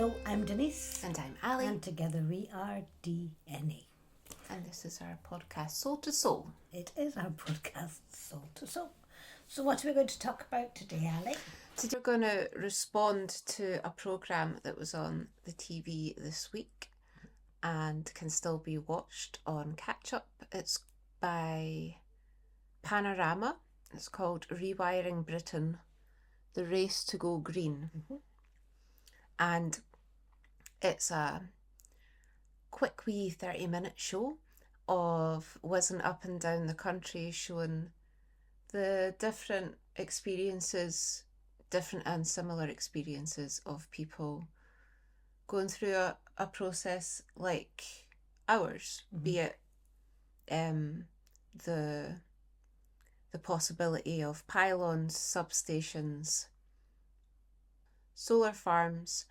Hello, I'm Denise. And I'm Ali. And together we are DNA. And this is our podcast, Soul to Soul. It is our podcast, Soul to Soul. So what are we going to talk about today, Ali? Today we're going to respond to a programme that was on the TV this week and can still be watched on Catch Up. It's by Panorama. It's called Rewiring Britain, The Race to Go Green. Mm-hmm. And it's a quick wee 30-minute show of whizzing up and down the country, showing the different experiences, different and similar experiences of people going through a process like ours, Mm-hmm. be it the possibility of pylons, substations, solar farms,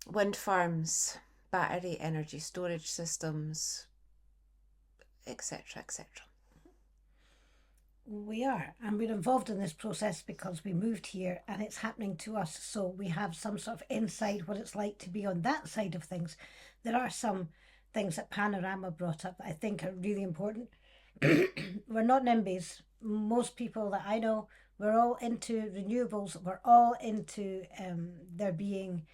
wind farms, battery energy storage systems, etc., etc. We are, and we're involved in this process because we moved here and it's happening to us, so we have some sort of insight what it's like to be on that side of things. There are some things that Panorama brought up that I think are really important. We're not NIMBYs. Most people that I know, we're all into renewables. We're all into there being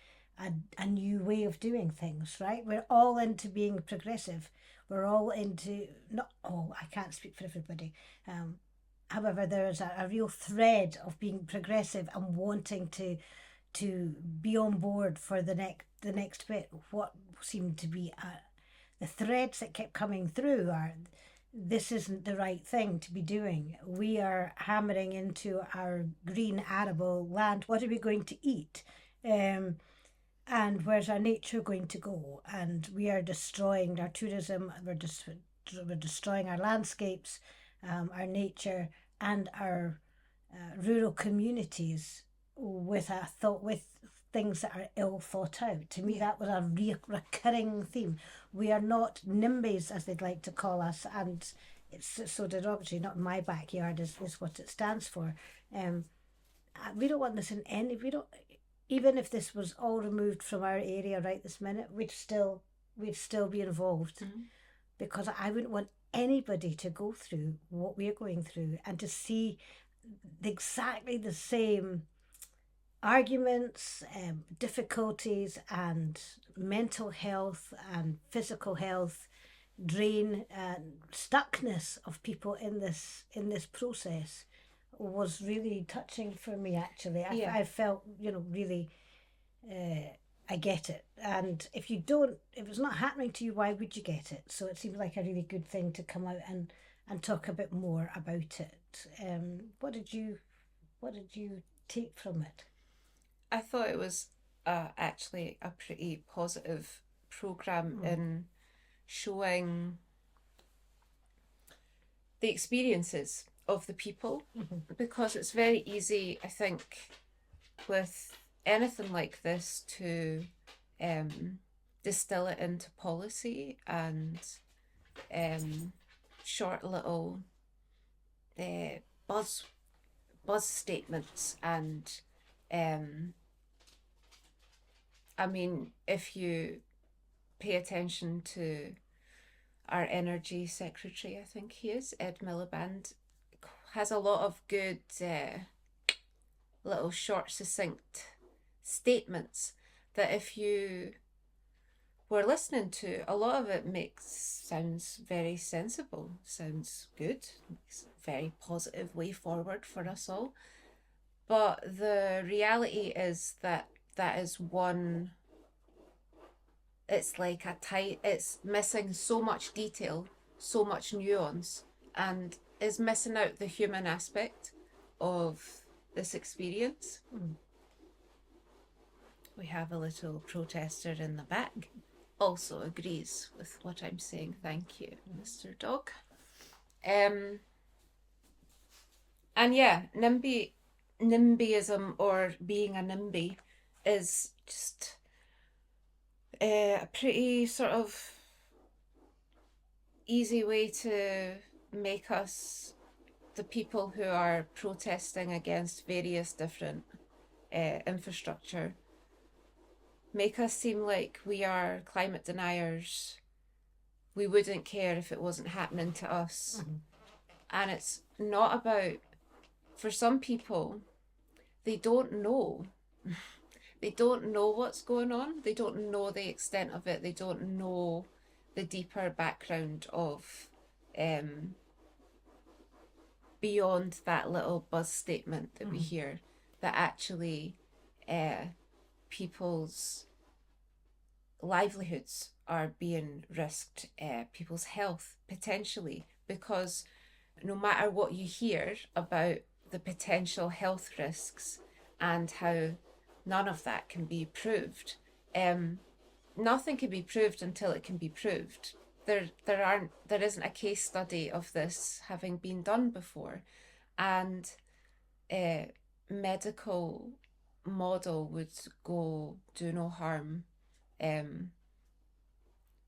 a new way of doing things, right? We're all into being progressive. We're all into, not all, I can't speak for everybody. However, there is a real thread of being progressive and wanting to be on board for the next bit. What seemed to be the threads that kept coming through are, this isn't the right thing to be doing. We are hammering into our green arable land. What are we going to eat? And where's our nature going to go? And we are destroying our tourism. We're destroying our landscapes, our nature, and our rural communities with things that are ill thought out. To me, that was a recurring theme. We are not NIMBYs, as they'd like to call us, and it's so derogatory. Not in my backyard is what it stands for. We don't want this in any. We don't. Even if this was all removed from our area right this minute, we'd still be involved, because I wouldn't want anybody to go through what we're going through and to see exactly the same arguments, difficulties, and mental health and physical health drain and stuckness of people in this process was really touching for me, actually. I felt, really, I get it. And if it's not happening to you, why would you get it? So it seemed like a really good thing to come out and talk a bit more about it. What did you take from it? I thought it was actually a pretty positive programme in showing the experiences of the people, because it's very easy, I think, with anything like this to distill it into policy and short little buzz statements. And I mean, if you pay attention to our energy secretary, I think he is, Ed Miliband, has a lot of good little short, succinct statements that if you were listening to, a lot of it sounds very sensible, sounds good, makes a very positive way forward for us all. But the reality is that is one, it's like it's missing so much detail, so much nuance, and is missing out the human aspect of this experience. We have a little protester in the back, also agrees with what I'm saying. Thank you, Mr. Dog. And yeah, NIMBYism, or being a NIMBY, is just a pretty sort of easy way to make us, the people who are protesting against various different infrastructure, make us seem like we are climate deniers. We wouldn't care if it wasn't happening to us. Mm-hmm. And it's not about, for some people, they don't know. They don't know what's going on. They don't know the extent of it. They don't know the deeper background of beyond that little buzz statement that we hear, that actually people's livelihoods are being risked, people's health potentially, because no matter what you hear about the potential health risks and how none of that can be proved, nothing can be proved until it can be proved. There isn't a case study of this having been done before, and medical model would go do no harm.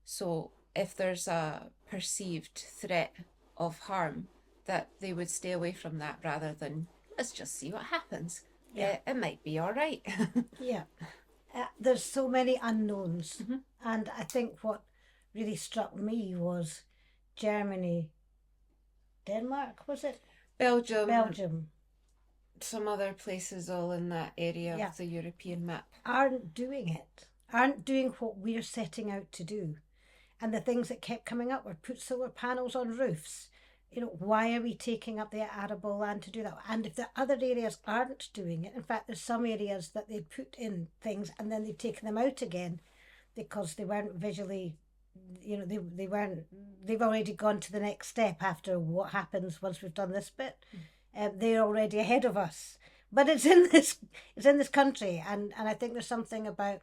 So if there's a perceived threat of harm, that they would stay away from that rather than, let's just see what happens. Yeah. It might be all right. Yeah. There's so many unknowns. And I think what really struck me was Germany, Denmark, was it? Belgium, some other places all in that area Yeah. of the European map. Aren't doing it, aren't doing what we're setting out to do. And the things that kept coming up were put solar panels on roofs. You know, why are we taking up the arable land to do that? And if the other areas aren't doing it, in fact, there's some areas that they put in things and then they've taken them out again because they weren't visually, you know, they've already gone to the next step after what happens once we've done this bit. They're already ahead of us. But it's in this country, and I think there's something about,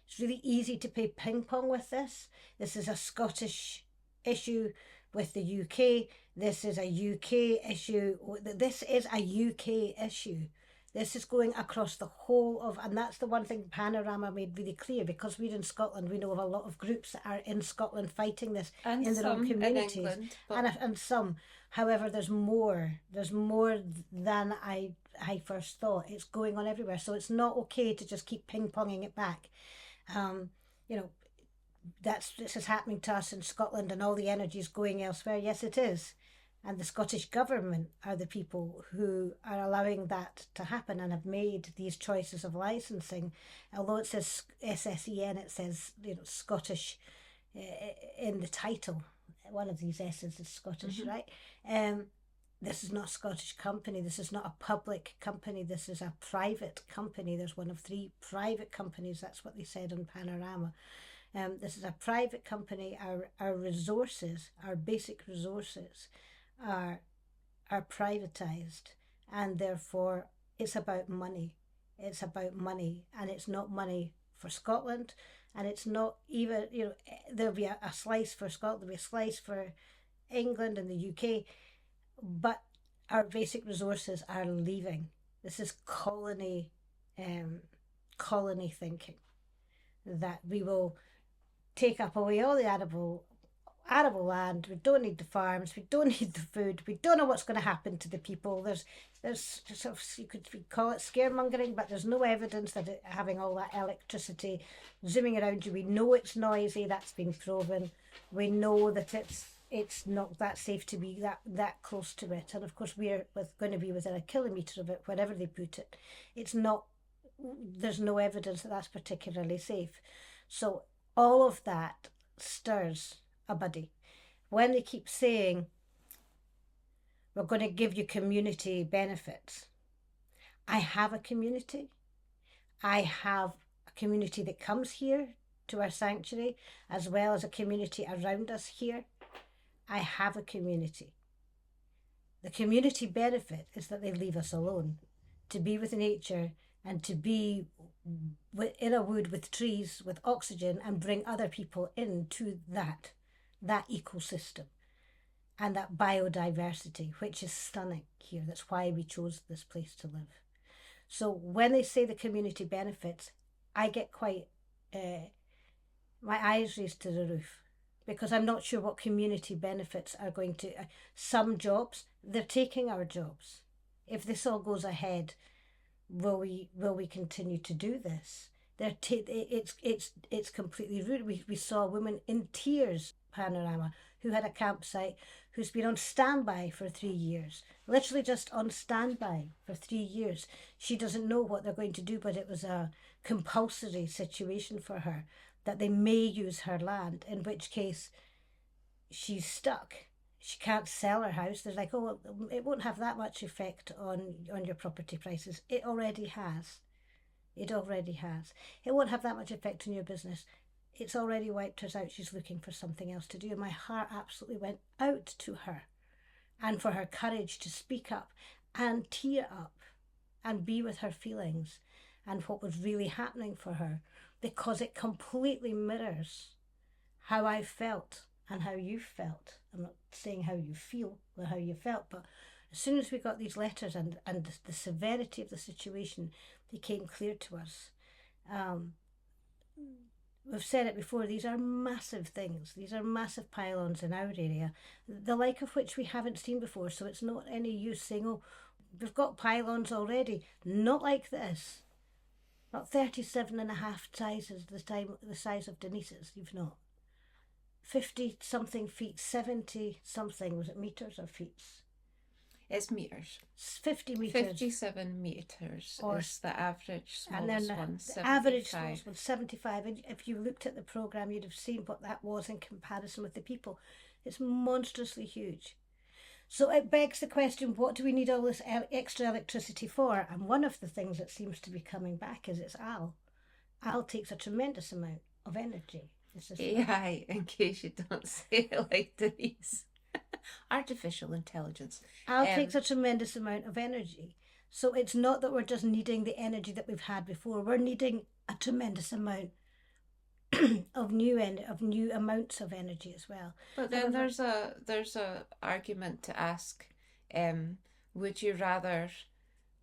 it's really easy to play ping pong with this. This is a Scottish issue with the UK. This is a UK issue. This is a UK issue. This is going across the whole of, and that's the one thing Panorama made really clear, because we're in Scotland, we know of a lot of groups that are in Scotland fighting this And in their own some in communities. England, but- And some. However, there's more. There's more than I first thought. It's going on everywhere. So it's not okay to just keep ping-ponging it back. You know, this is happening to us in Scotland and all the energy is going elsewhere. Yes, it is. And the Scottish government are the people who are allowing that to happen and have made these choices of licensing. Although it says SSEN, it says, you know, Scottish in the title. One of these S's is Scottish, right? This is not a Scottish company. This is not a public company. This is a private company. There's one of 3 private companies. That's what they said on Panorama. This is a private company. Our resources, our basic resources, are privatized, and therefore it's about money. It's about money, and it's not money for Scotland, and it's not even, you know, there'll be a slice for Scotland, there'll be a slice for England and the UK, but our basic resources are leaving. This is colony thinking, that we will take up away all the arable land. We don't need the farms. We don't need the food. We don't know what's going to happen to the people. There's sort of, you could call it scaremongering, but there's no evidence that having all that electricity zooming around you. We know it's noisy. That's been proven. We know that it's not that safe to be that close to it. And of course, we're going to be within a kilometre of it, wherever they put it. It's not. There's no evidence that that's particularly safe. So all of that stirs a buddy. When they keep saying, we're going to give you community benefits. I have a community. I have a community that comes here to our sanctuary, as well as a community around us here. I have a community. The community benefit is that they leave us alone, to be with nature and to be in a wood with trees, with oxygen, and bring other people into that ecosystem and that biodiversity, which is stunning here. That's why we chose this place to live. So when they say the community benefits, I get quite, my eyes raised to the roof, because I'm not sure what community benefits are going to, some jobs, they're taking our jobs. If this all goes ahead, will we continue to do this? It's completely rude. We saw a woman in tears, panorama, who had a campsite, who's been on standby for 3 years, literally just on standby for 3 years. She doesn't know what they're going to do, but it was a compulsory situation for her that they may use her land, in which case she's stuck. She can't sell her house. They're like, oh, it won't have that much effect on your property prices. It already has. It already has. It won't have that much effect on your business. It's already wiped us out. She's looking for something else to do. And my heart absolutely went out to her, and for her courage to speak up and tear up and be with her feelings and what was really happening for her, because it completely mirrors how I felt and how you felt. I'm not saying how you feel or how you felt, but as soon as we got these letters and the severity of the situation became clear to us, we've said it before, these are massive things. These are massive pylons in our area, the like of which we haven't seen before. So it's not any use saying, oh, we've got pylons already. Not like this. Not 37 and a half sizes, the size of Denise's. You've not. 50 something feet, 70 something, was it meters or feet? It's meters. 50 meters. 57 meters is the average and then smallest one. the average smallest one, 75. And if you looked at the programme, you'd have seen what that was in comparison with the people. It's monstrously huge. So it begs the question, what do we need all this extra electricity for? And one of the things that seems to be coming back is it's AL. AL takes a tremendous amount of energy. AI, in case you don't say it like Denise. Artificial intelligence. AL takes a tremendous amount of energy. So it's not that we're just needing the energy that we've had before. We're needing a tremendous amount of new amounts of energy as well. But then there's a argument to ask, would you rather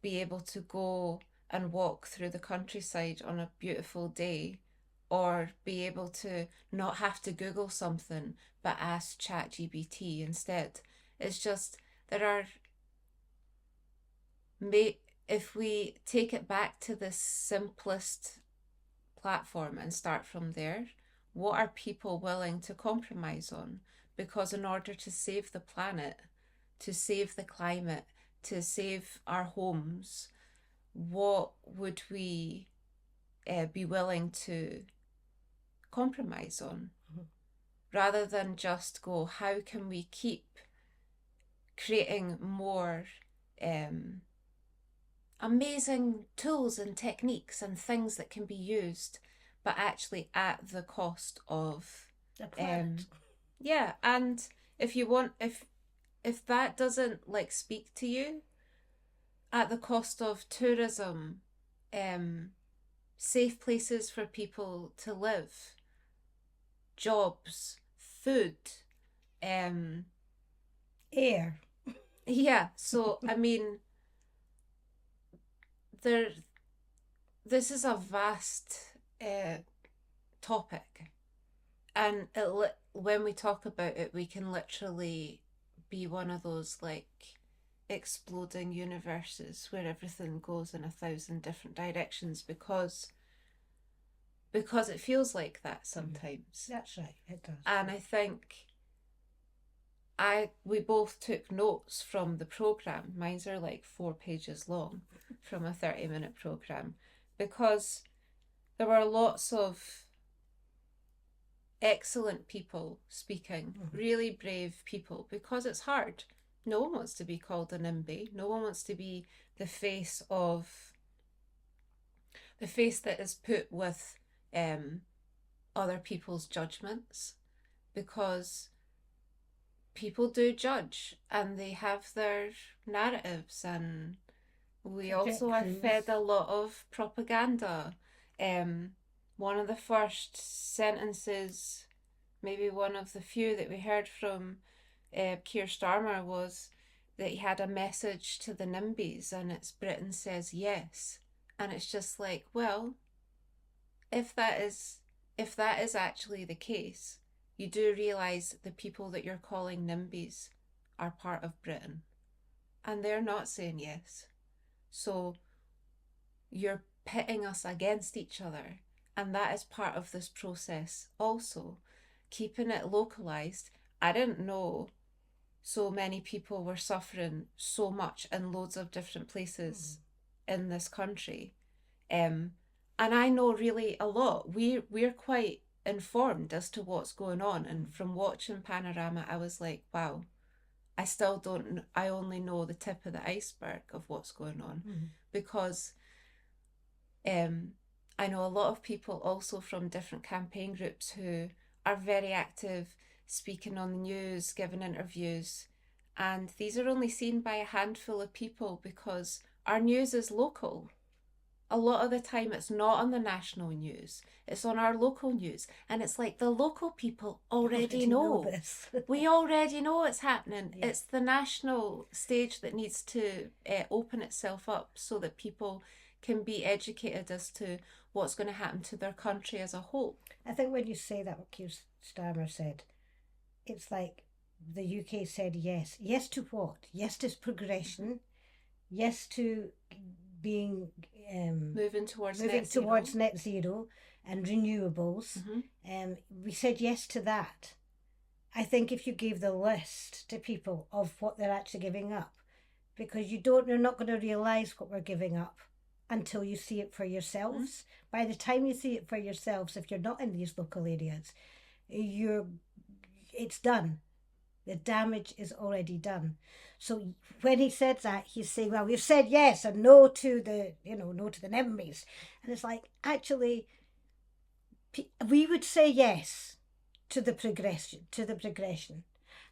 be able to go and walk through the countryside on a beautiful day, or be able to not have to Google something but ask ChatGPT instead? It's just, if we take it back to the simplest platform and start from there, what are people willing to compromise on? Because in order to save the planet, to save the climate, to save our homes, what would we be willing to compromise on? Mm-hmm. Rather than just go, how can we keep creating more amazing tools and techniques and things that can be used, but actually at the cost of the planet. Yeah, and if you want, if that doesn't like speak to you, at the cost of tourism, safe places for people to live, jobs, food, air. Yeah, so I mean, this is a vast topic, and when we talk about it, we can literally be one of those like exploding universes where everything goes in 1,000 different directions because it feels like that sometimes. That's right, it does. And I think we both took notes from the programme. Mine's are like 4 pages long from a 30-minute programme, because there were lots of excellent people speaking, really brave people, because it's hard. No one wants to be called a NIMBY. No one wants to be the face that is put with other people's judgments, because people do judge and they have their narratives, and we also are fed a lot of propaganda. One of the first sentences, maybe one of the few that we heard from Keir Starmer, was that he had a message to the NIMBYs, and it's Britain says yes. And it's just like, well, if that is actually the case, you do realise the people that you're calling NIMBYs are part of Britain, and they're not saying yes. So pitting us against each other. And that is part of this process also. Keeping it localized. I didn't know so many people were suffering so much in loads of different places in this country. And I know really a lot. We're quite informed as to what's going on. And from watching Panorama, I was like, wow, I still don't, I only know the tip of the iceberg of what's going on. Because I know a lot of people also from different campaign groups who are very active, speaking on the news, giving interviews. And these are only seen by a handful of people because our news is local. A lot of the time it's not on the national news, it's on our local news. And it's like the local people already know this. We already know it's happening. Yeah. It's the national stage that needs to open itself up so that people can be educated as to what's going to happen to their country as a whole. I think when you say that, what Keir Starmer said, it's like the UK said yes. Yes to what? Yes to progression. Yes to being moving towards net zero and renewables. We said yes to that. I think if you gave the list to people of what they're actually giving up, because you're not going to realise what we're giving up until you see it for yourselves. By the time you see it for yourselves, if you're not in these local areas, it's done. The damage is already done. So when he said that, he's saying, well, we've said yes and no to the NIMBYs. And it's like, actually, we would say yes to the progression.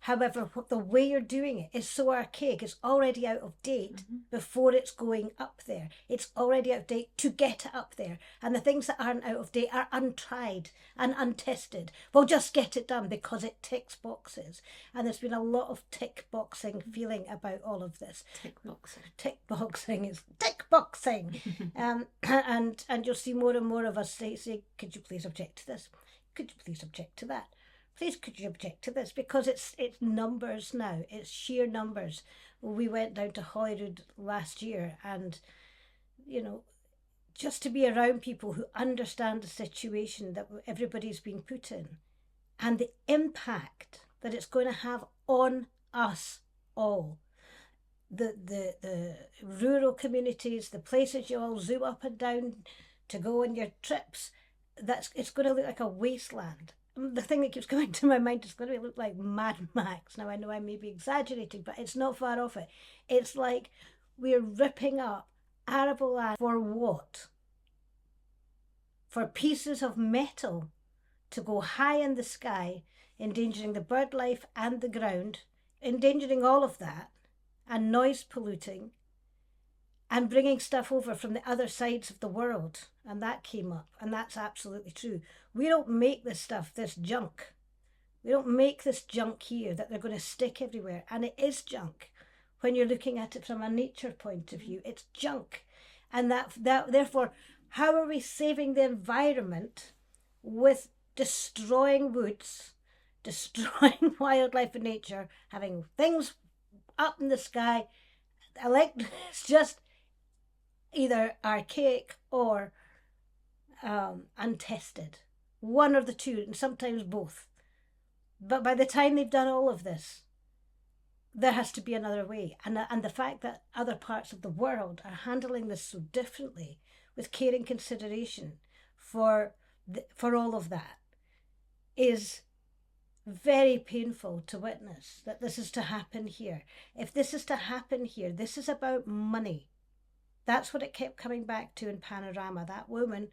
However, the way you're doing it is so archaic. It's already out of date before it's going up there. It's already out of date to get it up there. And the things that aren't out of date are untried and untested. We'll just get it done because it ticks boxes. And there's been a lot of tick boxing feeling about all of this. Tick boxing is tick boxing. And you'll see more and more of us say, could you please object to this? Could you please object to that? Please, could you object to this? Because it's numbers now. It's sheer numbers. We went down to Holyrood last year and, just to be around people who understand the situation that everybody's been put in and the impact that it's going to have on us all. The rural communities, the places you all zoom up and down to go on your trips, it's going to look like a wasteland. The thing that keeps coming to my mind is going to look like Mad Max. Now, I know I may be exaggerating, but it's not far off it. It's like we're ripping up arable land for what? For pieces of metal to go high in the sky, endangering the bird life and the ground, endangering all of that, and noise polluting, and bringing stuff over from the other sides of the world. And that came up, and that's absolutely true. We don't make this stuff, this junk. We don't make this junk here that they're going to stick everywhere. And it is junk. When you're looking at it from a nature point of view, it's junk. And that therefore, how are we saving the environment with destroying woods, destroying wildlife and nature, having things up in the sky? It's just either archaic or untested. One or the two, and sometimes both. But by the time they've done all of this, there has to be another way. And the fact that other parts of the world are handling this so differently, with care and consideration for all of that, is very painful to witness that this is to happen here. If this is to happen here, this is about money. That's what it kept coming back to in Panorama. That woman.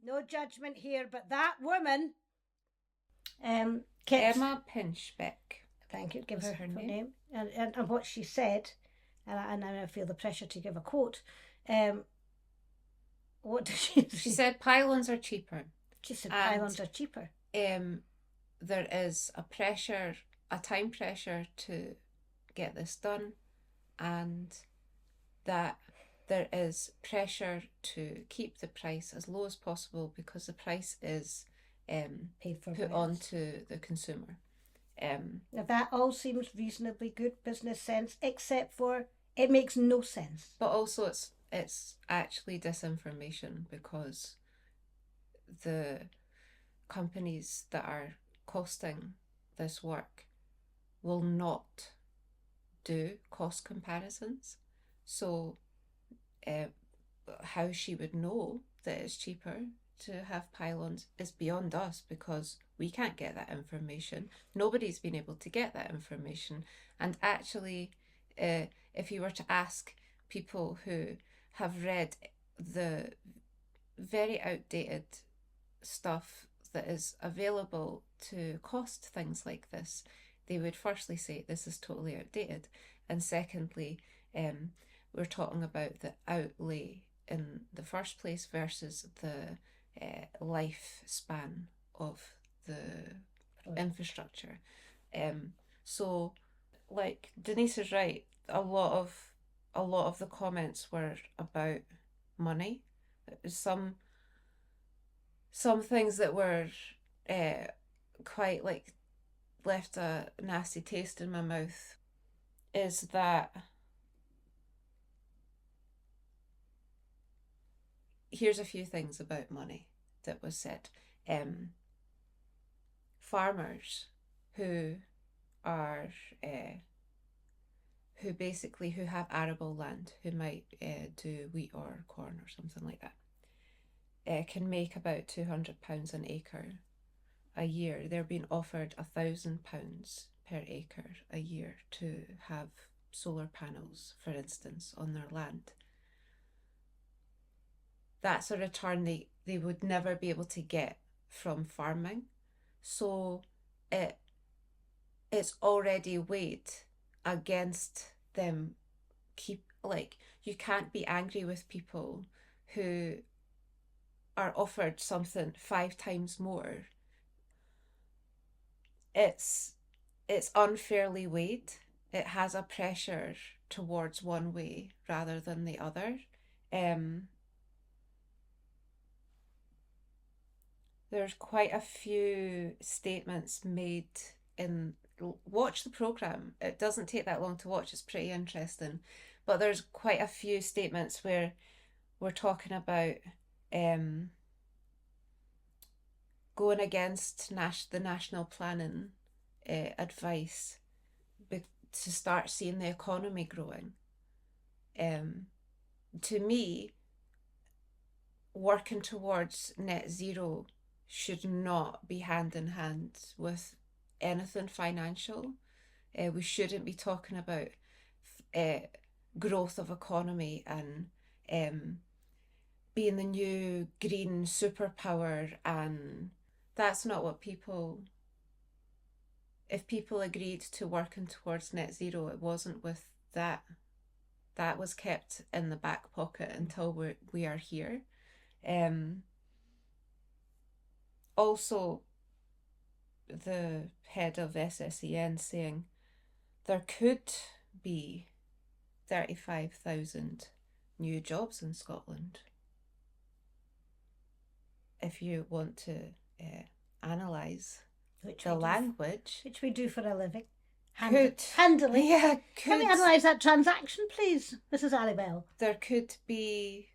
No judgment here, but that woman. Emma Pinchbeck. Thank you. Give her name. And what she said, and I feel the pressure to give a quote. What did she say? She said pylons are cheaper. She said pylons are cheaper. There is a time pressure to get this done, and that there is pressure to keep the price as low as possible because the price is paid for, put on to the consumer. Now that all seems reasonably good business sense, except for It makes no sense. But also it's actually disinformation, because the companies that are costing this work will not do cost comparisons. So how she would know that it's cheaper to have pylons is beyond us, because we can't get that information. Nobody's been able to get that information. And actually, if you were to ask people who have read the very outdated stuff that is available to cost things like this, they would firstly say this is totally outdated, and secondly, we're talking about the outlay in the first place versus the lifespan of the infrastructure. So, like Denise is right, a lot of the comments were about money. Some things that were quite like left a nasty taste in my mouth is that here's a few things about money that was said. Farmers who are who have arable land, who might do wheat or corn or something like that, can make about £200 an acre a year. They're being offered £1,000 per acre a year to have solar panels, for instance, on their land. That's a return they would never be able to get from farming. So it's already weighed against them. You can't be angry with people who are offered something 5 times more. It's unfairly weighed. It has a pressure towards one way rather than the other. There's quite a few statements made in... Watch the programme. It doesn't take that long to watch. It's pretty interesting. But there's quite a few statements where we're talking about going against the national planning advice to start seeing the economy growing. To me, working towards net zero should not be hand in hand with anything financial. We shouldn't be talking about growth of economy and being the new green superpower, and that's not what people... If people agreed to working towards net zero, it wasn't with that. That was kept in the back pocket until we are here. Also, the head of SSEN saying there could be 35,000 new jobs in Scotland. If you want to analyse the language. Which we do for a living. Handily. Yeah, Can we analyse that transaction, please, Mrs. Allybell? There could be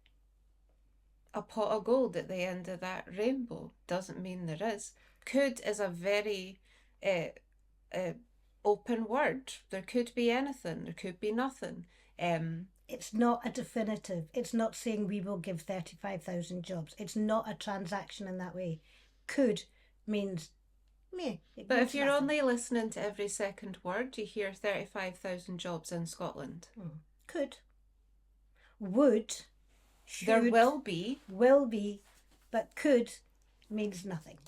a pot of gold at the end of that rainbow. Doesn't mean there is. Could is a very open word. There could be anything. There could be nothing. It's not a definitive. It's not saying we will give 35,000 jobs. It's not a transaction in that way. Could means me. But if you're only listening to every second word, you hear 35,000 jobs in Scotland. Could. Would. Should. There will be. Will be. But could means nothing.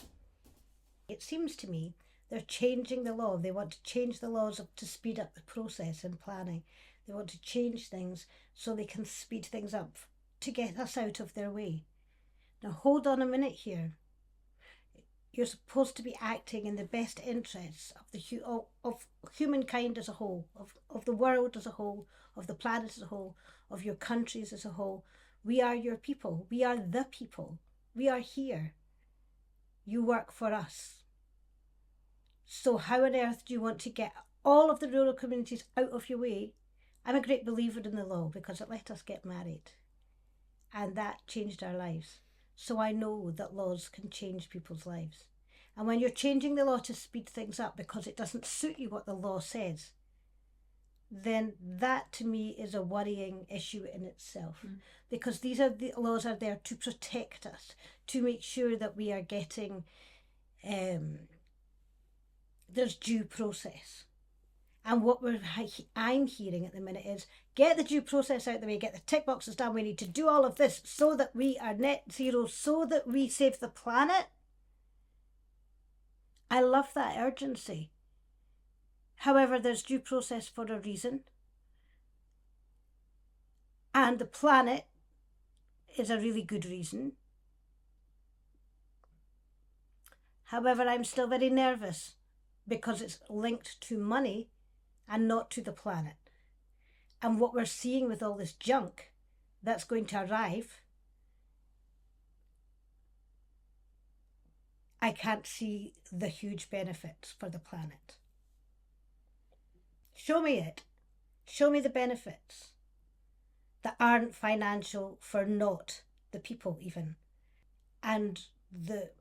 It seems to me they're changing the law. They want to change the laws to speed up the process in planning. They want to change things so they can speed things up to get us out of their way. Now hold on a minute here. You're supposed to be acting in the best interests of humankind as a whole, of the world as a whole, of the planet as a whole, of your countries as a whole. We are your people. We are the people. We are here. You work for us. So how on earth do you want to get all of the rural communities out of your way I'm a great believer in the law because it let us get married. And that changed our lives. So I know that laws can change people's lives. And when you're changing the law to speed things up because it doesn't suit you what the law says, then that to me is a worrying issue in itself. Because the laws are there to protect us, to make sure that we are getting, there's due process. And what I'm hearing at the minute is get the due process out of the way, get the tick boxes done. We need to do all of this so that we are net zero, so that we save the planet. I love that urgency. However, there's due process for a reason. And the planet is a really good reason. However, I'm still very nervous because it's linked to money and not to the planet. And what we're seeing with all this junk that's going to arrive, I can't see the huge benefits for the planet. Show me it. Show me the benefits that aren't financial for not the people even. And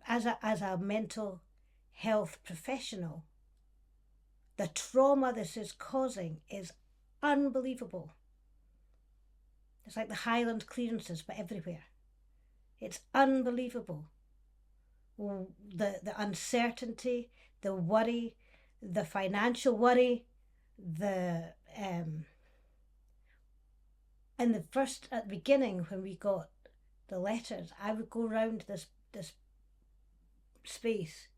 as a mental health professional, the trauma this is causing is unbelievable. It's like the Highland clearances, but everywhere. It's unbelievable. The uncertainty, the worry, the financial worry, at the beginning when we got the letters, I would go around this space.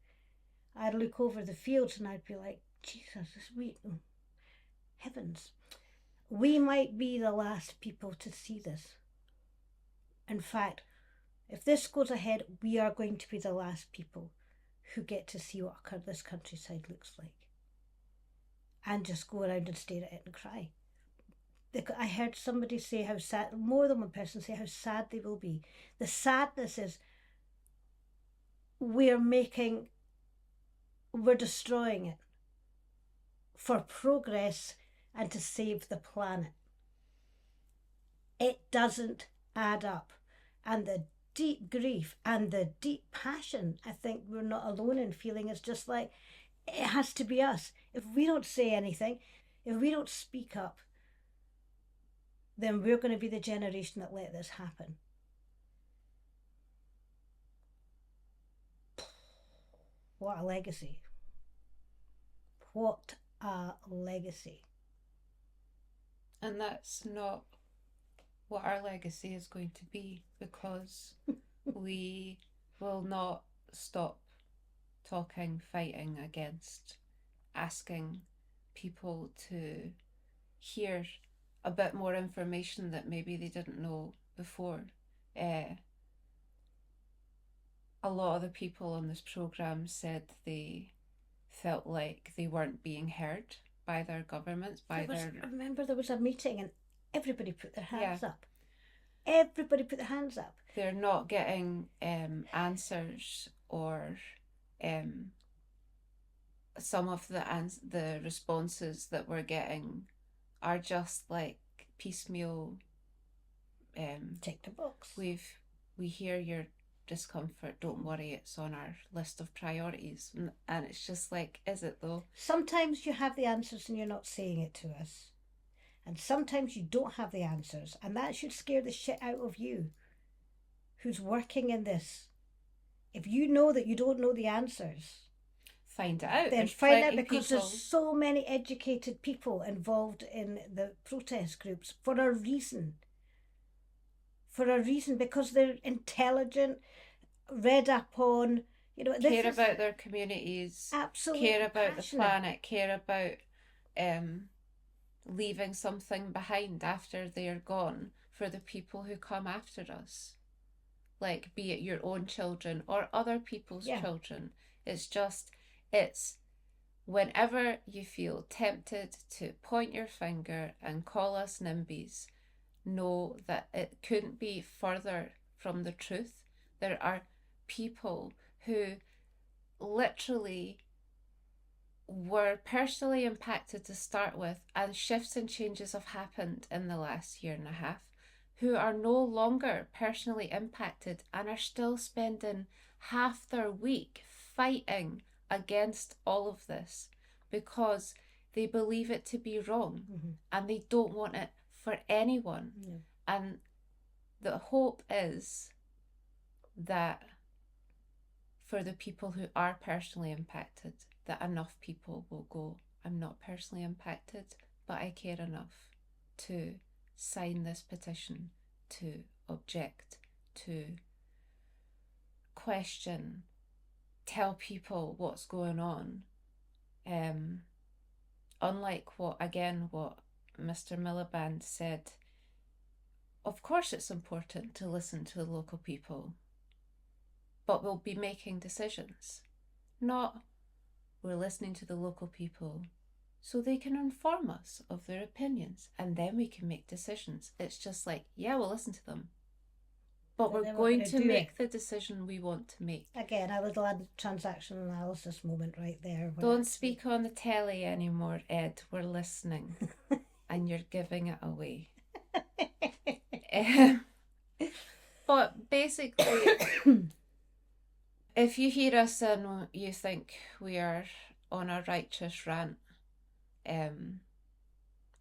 I'd look over the fields and I'd be like, Jesus, heavens, we might be the last people to see this. In fact, if this goes ahead, we are going to be the last people who get to see what this countryside looks like. And just go around and stare at it and cry. I heard somebody say how sad, more than one person say how sad they will be. The sadness is we're destroying it for progress and to save the planet. It doesn't add up. And the deep grief and the deep passion, I think we're not alone in feeling, is just like, it has to be us. If we don't say anything, if we don't speak up, then we're going to be the generation that let this happen. What a legacy. What a legacy. And that's not what our legacy is going to be, because we will not stop talking, fighting against, asking people to hear a bit more information that maybe they didn't know before. A lot of the people on this programme said they felt like they weren't being heard by their governments, I remember there was a meeting and everybody put their hands up. They're not getting answers, or some of the responses that we're getting are just like piecemeal. Tick the box. We hear your discomfort, don't worry, it's on our list of priorities. And it's just like, is it though? Sometimes you have the answers and you're not saying it to us. And sometimes you don't have the answers. And that should scare the shit out of you, who's working in this. If you know that you don't know the answers, find it out. Then find out, because there's so many educated people involved in the protest groups for a reason. Because they're intelligent, read up on, care about their communities, absolutely care about passionate. The planet, care about leaving something behind after they're gone for the people who come after us, like be it your own children or other people's children. It's whenever you feel tempted to point your finger and call us NIMBYs, know that it couldn't be further from the truth. There are people who literally were personally impacted to start with, and shifts and changes have happened in the last year and a half, who are no longer personally impacted and are still spending half their week fighting against all of this because they believe it to be wrong and they don't want it for anyone. And the hope is that for the people who are personally impacted, that enough people will go, I'm not personally impacted, but I care enough to sign this petition, to object, to question, tell people what's going on. Unlike what Mr. Miliband said, of course it's important to listen to the local people, but we'll be making decisions. Not we're listening to the local people so they can inform us of their opinions and then we can make decisions. It's just like, yeah, we'll listen to them, but we're going to make the decision we want to make. Again, a little transaction analysis moment right there. Don't speak on the telly anymore, Ed. We're listening and you're giving it away. But basically, if you hear us and you think we are on a righteous rant,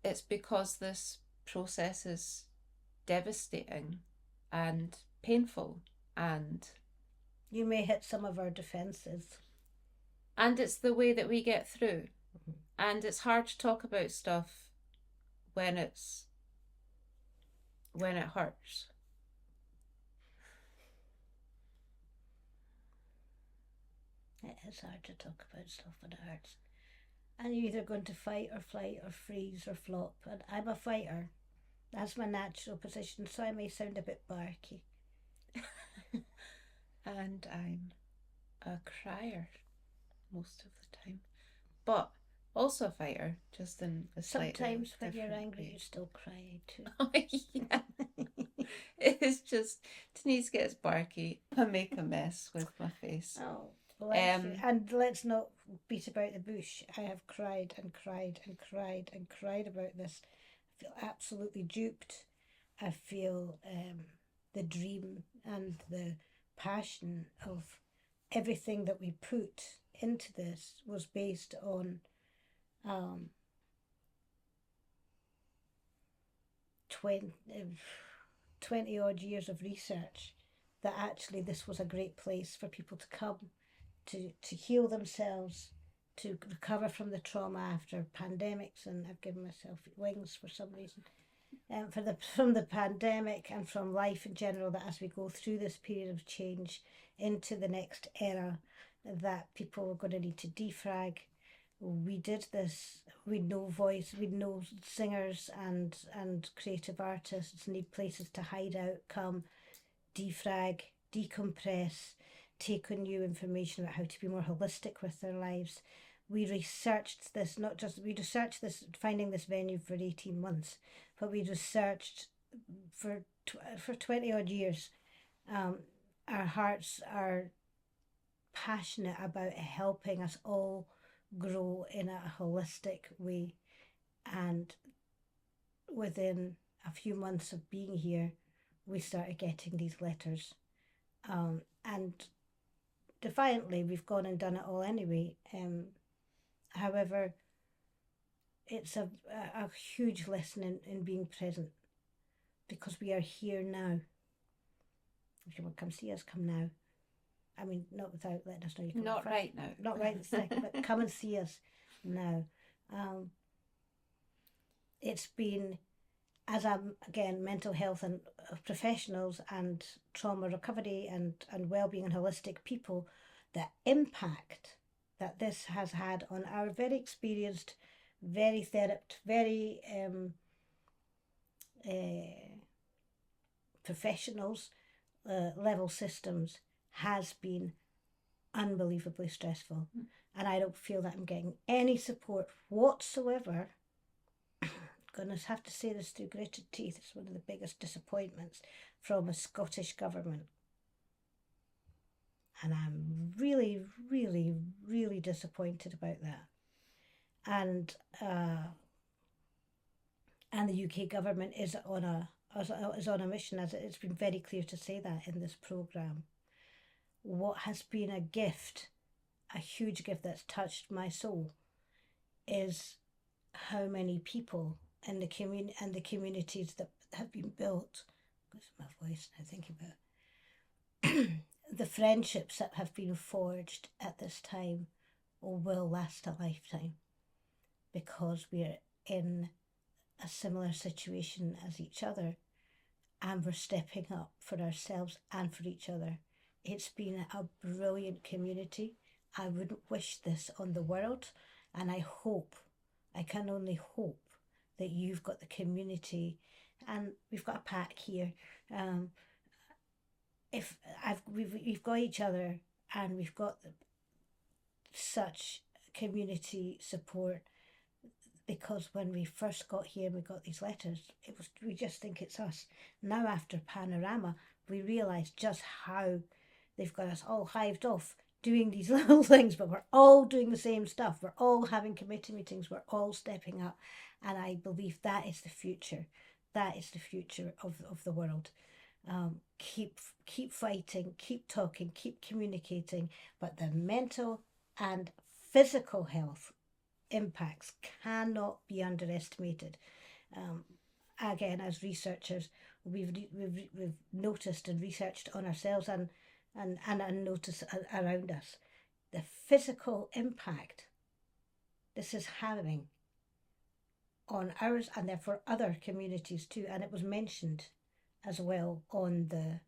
it's because this process is devastating and painful, and you may hit some of our defences. And it's the way that we get through. And it's hard to talk about stuff when it hurts. It is hard to talk about stuff when it hurts. And you're either going to fight or flight or freeze or flop. And I'm a fighter. That's my natural position, so I may sound a bit barky. And I'm a crier most of the time. But also a fighter, just in a slightly Sometimes when you're different angry, way. you're still crying too. Oh, yeah. It's just, Denise gets barky. I make a mess with my face. Oh, bless you. And let's not beat about the bush. I have cried and cried and cried and cried about this. I feel absolutely duped. I feel the dream and the passion of everything that we put into this was based on 20 odd years of research, that actually this was a great place for people to come to heal themselves, to recover from the trauma after pandemics. And I've given myself wings for some reason, from the pandemic and from life in general, that as we go through this period of change into the next era, that people are going to need to defrag. We did this with no voice, with no singers and creative artists need places to hide out, come, defrag, decompress, take on new information about how to be more holistic with their lives. We researched this, finding this venue for 18 months, but we researched for 20 odd years. Our hearts are passionate about helping us all grow in a holistic way, and within a few months of being here, we started getting these letters, and defiantly we've gone and done it all anyway. However, it's a huge lesson in being present, because we are here now. If you want to come see us, come now. I mean, not without letting us know you can. Not right now. Not right this second, but come and see us now. It's been, as again, mental health and professionals and trauma recovery and well-being and holistic people, the impact that this has had on our very experienced, very theraped, very professionals level systems has been unbelievably stressful. And I don't feel that I'm getting any support whatsoever. Gonna have to say this through gritted teeth. It's one of the biggest disappointments from a Scottish government. And I'm really, really, really disappointed about that. and the UK government is on a mission, as it's been very clear to say that in this programme. What has been a gift, a huge gift that's touched my soul, is how many people in the community and the communities that have been built. Lose my voice now thinking about the friendships that have been forged at this time will last a lifetime, because we're in a similar situation as each other, and we're stepping up for ourselves and for each other. It's been a brilliant community. I wouldn't wish this on the world, and I can only hope that you've got the community, and we've got a pack here. We've got each other, and we've got such community support, because when we first got here and we got these letters, we just think it's us. Now after Panorama, we realise just how they've got us all hived off doing these little things, but we're all doing the same stuff. We're all having committee meetings. We're all stepping up. And I believe that is the future. That is the future of the world. Keep fighting, keep talking, keep communicating. But the mental and physical health impacts cannot be underestimated. Again, as researchers, we've noticed and researched on ourselves and noticed around us the physical impact this is having on ours, and therefore other communities too. And it was mentioned as well on the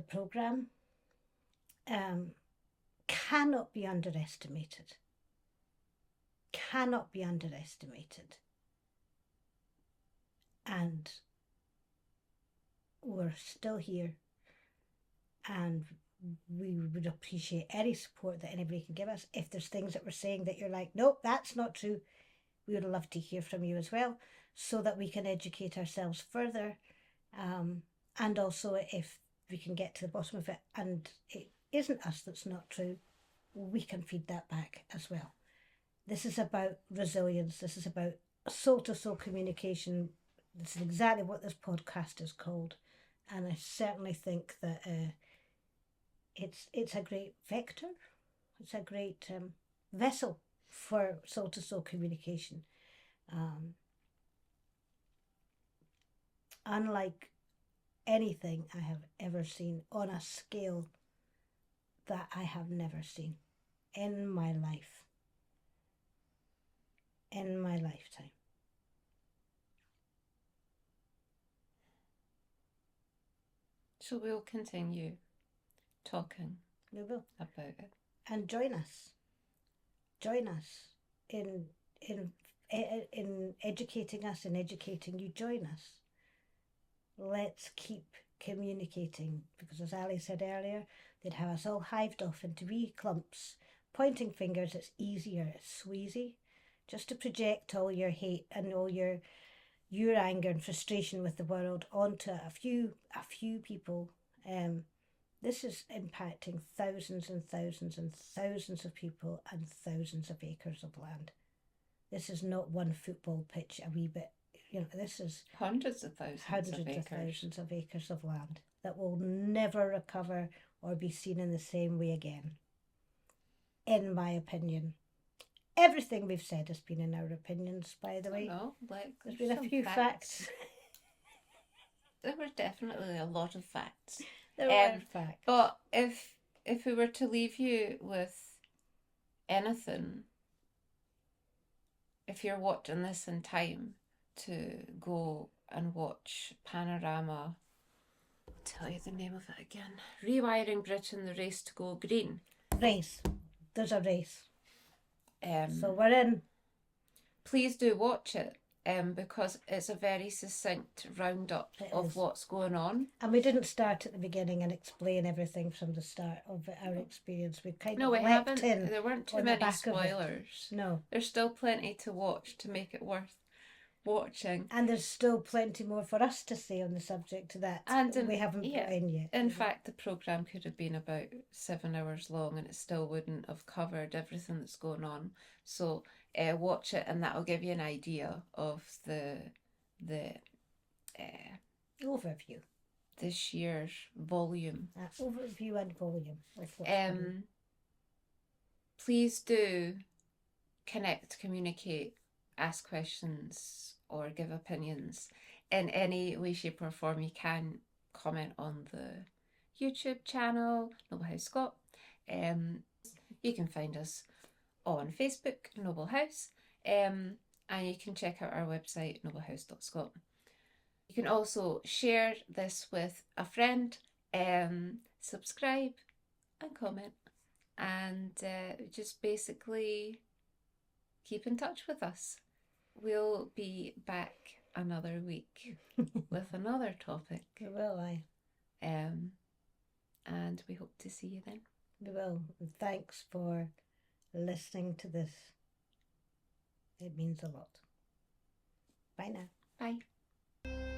programme. Cannot be underestimated. Cannot be underestimated. And we're still here, and we would appreciate any support that anybody can give us. If there's things that we're saying that you're like, nope, that's not true, we would love to hear from you as well, so that we can educate ourselves further. And also, if we can get to the bottom of it and it isn't us that's not true, we can feed that back as well. This is about resilience. This is about soul-to-soul communication. This is exactly what this podcast is called. And I certainly think that it's a great vector. It's a great vessel for soul-to-soul communication. Unlike anything I have ever seen on a scale that I have never seen in my life, in my lifetime. So we'll continue talking We will. about it. And join us in educating us and educating you. Join us. Let's keep communicating, because as Ali said earlier, they'd have us all hived off into wee clumps, pointing fingers. It's easier, it's so easy just to project all your hate and all your anger and frustration with the world onto a few people. This is impacting thousands and thousands and thousands of people and thousands of acres of land. This is not one football pitch, a wee bit. This is hundreds of thousands of acres of land that will never recover or be seen in the same way again, in my opinion. Everything we've said has been in our opinions, by the way. There's been a few facts. There were definitely a lot of facts. There were facts. But if we were to leave you with anything, if you're watching this in time, to go and watch Panorama. I'll tell you the name of it again. Rewiring Britain, the Race to Go Green. Race. There's a race. So we're in. Please do watch it, because it's a very succinct roundup of what's going on. And we didn't start at the beginning and explain everything from the start of our experience. We kind of leapt in. There weren't too many spoilers. No. There's still plenty to watch to make it worth watching. And there's still plenty more for us to say on the subject that And we haven't put in yet. In fact, the programme could have been about 7 hours long and it still wouldn't have covered everything that's going on. So watch it, and that'll give you an idea of the Overview. the sheer volume. Overview and volume of what's going on. Please do connect, communicate, ask questions, or give opinions in any way, shape, or form. You can comment on the YouTube channel, Noble House Scott. You can find us on Facebook, Noble House, and you can check out our website, noblehouse.scot. You can also share this with a friend, subscribe and comment, and just basically keep in touch with us. We'll be back another week with another topic. We will, aye. And we hope to see you then. We will. And thanks for listening to this. It means a lot. Bye now. Bye.